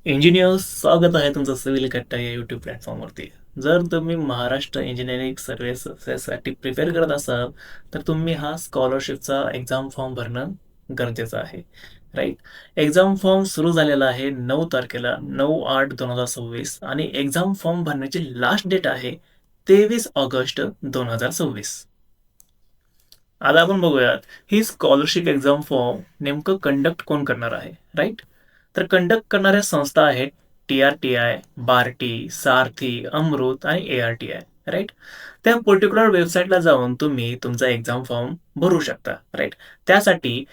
Engineers, स्वागत आहे तुमचं सिव्हिल कट्टा या यूट्यूब प्लॅटफॉर्मवरती. जर तुम्ही महाराष्ट्र इंजिनिअरिंग सर्व्हिसेससाठी प्रिपेअर करत असाल तर तुम्ही हा स्कॉलरशिपचा एक्झाम फॉर्म भरणं गरजेचं आहे. राईट. एक्झाम फॉर्म सुरू झालेला आहे 9 तारखेला, 9/8/2026 आणि एक्झाम फॉर्म भरण्याची लास्ट डेट आहे 23 ऑगस्ट 2026. आता आपण बघूयात ही स्कॉलरशिप एक्झाम फॉर्म नेमकं कंडक्ट कोण करणार आहे. राईट. तर कंडक्ट करणाऱ्या संस्था आहेत TRTI, बार्टी, सारथी, अमृत आणि ARTI. राईट. त्या पर्टिक्युलर वेबसाईटला जाऊन तुम्ही तुमचा एक्झाम फॉर्म भरू शकता. राईट. त्यासाठी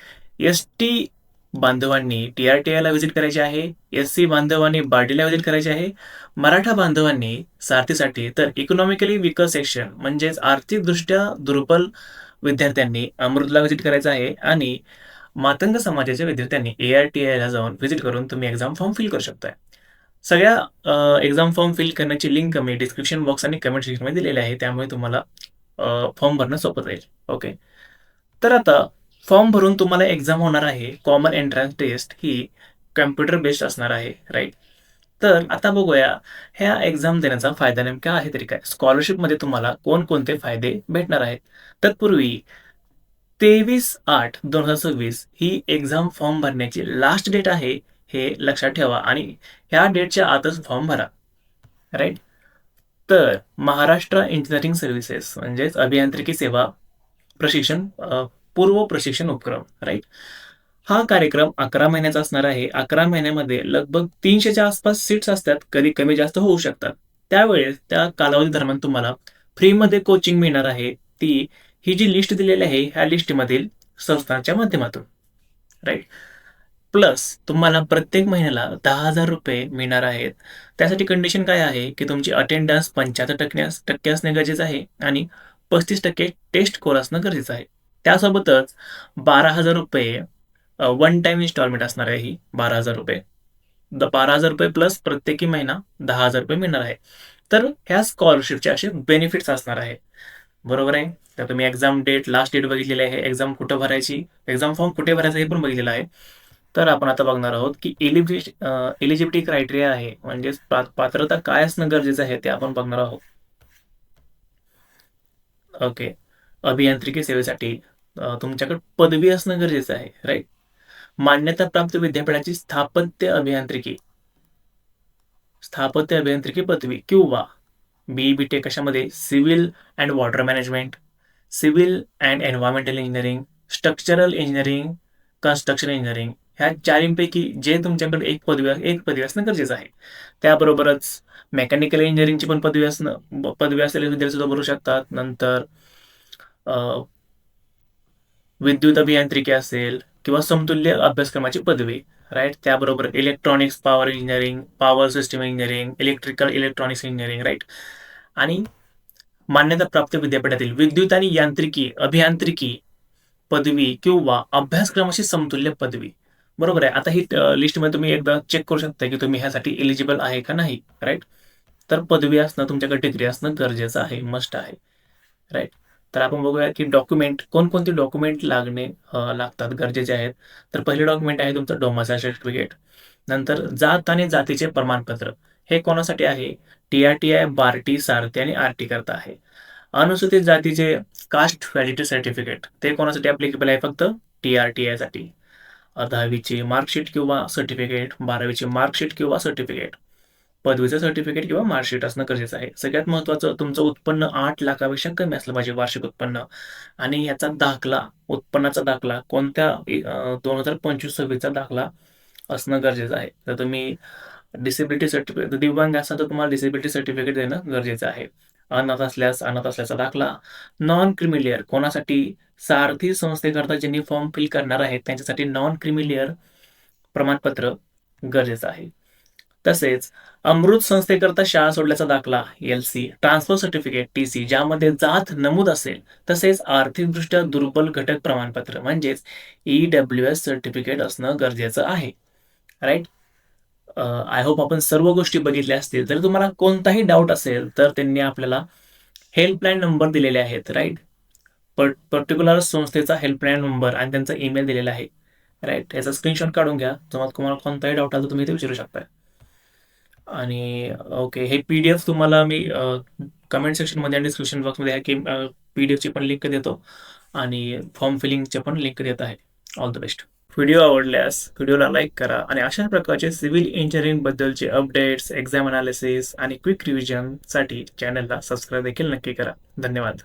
ST बांधवांनी TRTIला व्हिजिट करायचे आहे, SC बांधवांनी बार्टीला व्हिजिट करायचे आहे, मराठा बांधवांनी सारथीसाठी, तर इकॉनॉमिकली विकर सेक्शन म्हणजेच आर्थिकदृष्ट्या दुर्बल विद्यार्थ्यांनी अमृतला व्हिजिट करायचं आहे आणि मातंग समाजाच्या विद्यार्थ्यांनी ARTIला जाऊन व्हिजिट करून तुम्ही एक्झाम फॉर्म फिल करू शकताय. सगळ्या एक्झाम फॉर्म फिल करण्याची लिंक मी डिस्क्रिप्शन बॉक्स आणि कमेंट सेक्शनमध्ये दिलेली आहे, त्यामुळे तुम्हाला फॉर्म भरणं सोपं जाईल. ओके. तर आता फॉर्म भरून तुम्हाला एक्झाम होणार आहे. कॉमन एंट्रन्स टेस्ट ही कम्प्युटर बेस्ड असणार आहे. राईट. तर आता बघूया ह्या एक्झाम देण्याचा फायदा नेमका आहे तरी काय, स्कॉलरशिपमध्ये तुम्हाला कोणकोणते फायदे भेटणार आहेत. तत्पूर्वी 23/8/2026 ही एक्झाम फॉर्म भरण्याची लास्ट डेट आहे, हे लक्षात ठेवा आणि ह्या डेटच्या आतच फॉर्म भरा. राईट. तर महाराष्ट्र इंजिनिअरिंग सर्व्हिसेस म्हणजेच अभियांत्रिकी सेवा प्रशिक्षण पूर्व प्रशिक्षण उपक्रम. राईट. हा कार्यक्रम 11 महिन्याचा असणार आहे. 11 महिन्यामध्ये लगभग 300च्या आसपास सीट्स असतात, कधी कमी जास्त होऊ शकतात. त्यावेळेस त्या कालावधी दरम्यान तुम्हाला फ्रीमध्ये कोचिंग मिळणार आहे. ती ही जी लिस्ट दिलेली आहे ह्या लिस्टमधील संस्थांच्या माध्यमातून. राईट. प्लस तुम्हाला प्रत्येक महिन्याला 10,000 रुपये मिळणार आहेत. त्यासाठी कंडिशन काय आहे की तुमची अटेंडन्स 75% असणे गरजेचं आहे आणि 35% टेस्ट स्कोर असणं गरजेचं आहे. त्यासोबतच 12,000 रुपये वन टाइम इन्स्टॉलमेंट असणार आहे. ही 12,000 रुपये, 12,000 रुपये प्लस प्रत्येकी महिना 10,000 रुपये मिळणार आहे. तर ह्या स्कॉलरशिपचे असे बेनिफिट्स असणार आहे. बरोबर आहे. तर तुम्ही एक्झाम डेट, लास्ट डेट बघितलेली आहे, एक्झाम कुठं भरायची, एक्झाम फॉर्म कुठे भरायचा हे पण बघितलेलं आहे. तर आपण आता बघणार आहोत की एलिजिबिलिटी क्रायटेरिया आहे, म्हणजेच पात्रता काय असणं गरजेचं आहे ते आपण बघणार आहोत. ओके. अभियांत्रिकी सेवेसाठी तुमच्याकडे पदवी असणं गरजेचं आहे. राईट. मान्यताप्राप्त विद्यापीठाची स्थापत्य अभियांत्रिकी पदवी किंवा BE-BTech कशामध्ये, civil and water management, civil and environmental engineering, structural engineering, construction engineering, ह्या चारींपैकी जे तुमच्याकडे एक पदवी असणं गरजेचं आहे. त्याबरोबरच मेकॅनिकल इंजिनिअरिंगची पण पदवी असलेले विद्यार्थी सुद्धा भरू शकतात. नंतर विद्युत अभियांत्रिकी असेल किंवा समतुल्य अभ्यासक्रमाची पदवी. राईट. त्याबरोबर electronics power engineering, power system engineering, electrical electronics engineering. Right. आणि मान्यताप्राप्त विद्यापीठातील विद्युत आणि यांत्रिकी अभियांत्रिकी पदवी किंवा अभ्यासक्रमाशी समतुल्य पदवी. बरोबर आहे. आता ही लिस्टमध्ये तुम्ही एकदा चेक करू शकता की तुम्ही ह्यासाठी एलिजिबल आहे का नाही. राईट. तर पदवी असणं, तुमच्याकडे डिग्री असणं गरजेचं आहे, मस्ट आहे. राईट. तर आपण बघूया की डॉक्युमेंट, कोणकोणते डॉक्युमेंट लागतात, गरजेचे आहेत. तर पहिले डॉक्युमेंट आहे तुमचं डोमासाईल सर्टिफिकेट. नंतर जात आणि जातीचे प्रमाणपत्र, हे कोणासाठी आहे, TRTI, बार्टी, सारथी आणि RT करता आहे. अनुसूचित जातीचे कास्ट व्हॅलिडिटी सर्टिफिकेट, ते कोणासाठी ॲप्लिकेबल आहे, फक्त TRTI साठी. 10वीची मार्कशीट किंवा सर्टिफिकेट, 12वीची मार्कशीट किंवा सर्टिफिकेट, पदवीचं सर्टिफिकेट किंवा मार्कशीट असणं गरजेचं आहे. सगळ्यात महत्त्वाचं, तुमचं उत्पन्न 8 लाखापेक्षा कमी असलं पाहिजे, वार्षिक उत्पन्न. आणि याचा दाखला, उत्पन्नाचा दाखला कोणत्या 2025-26चा दाखला असणं गरजेचं आहे. तर तुम्ही डिसेबिलिटी सर्टिफिकेट, दिव्यांग असाल तर तुम्हाला डिसेबिलिटी सर्टिफिकेट देणं गरजेचं आहे. अनाथ असल्याचा दाखला. नॉन क्रिमिलियर कोणासाठी, सारथी संस्थेकरता ज्यांनी फॉर्म फिल करणार आहेत त्यांच्यासाठी नॉन क्रिमिलियर प्रमाणपत्र गरजेचं आहे. तसेच अमृत संस्थेकरता शाळा सोडल्याचा दाखला LC, ट्रान्सफर सर्टिफिकेट TC ज्यामध्ये जात नमूद असेल, तसेच आर्थिकदृष्ट्या दुर्बल घटक प्रमाणपत्र म्हणजेच EWS सर्टिफिकेट असणं गरजेचं आहे. राईट. आय होप आपण सर्व गोष्टी बघितल्या असतील. जर तुम्हाला कोणताही डाऊट असेल तर त्यांनी आपल्याला हेल्पलाईन नंबर दिलेले आहेत. राईट. पर्टिक्युलर संस्थेचा हेल्पलाईन नंबर आणि त्यांचा ईमेल दिलेला आहे. राईट. याचा स्क्रीनशॉट काढून घ्या. तुम्हाला कोणताही डाऊट आला तर तुम्ही ते विचारू शकता. आणि ओके, हे PDF तुम्हाला मी कमेंट सेक्शनमध्ये आणि डिस्क्रिप्शन बॉक्समध्ये आहे की PDFची पण लिंक देतो आणि फॉर्म फिलिंगच्या पण लिंक देत आहे. All the best. व्हिडिओ आवडल्यास व्हिडिओला लाईक करा आणि अशा प्रकारचे सिव्हिल इंजिनिअरिंग बद्दलचे अपडेट्स, एक्झाम अनालिसिस आणि क्विक रिव्हिजनसाठी चॅनलला सबस्क्राईब देखील नक्की करा. धन्यवाद.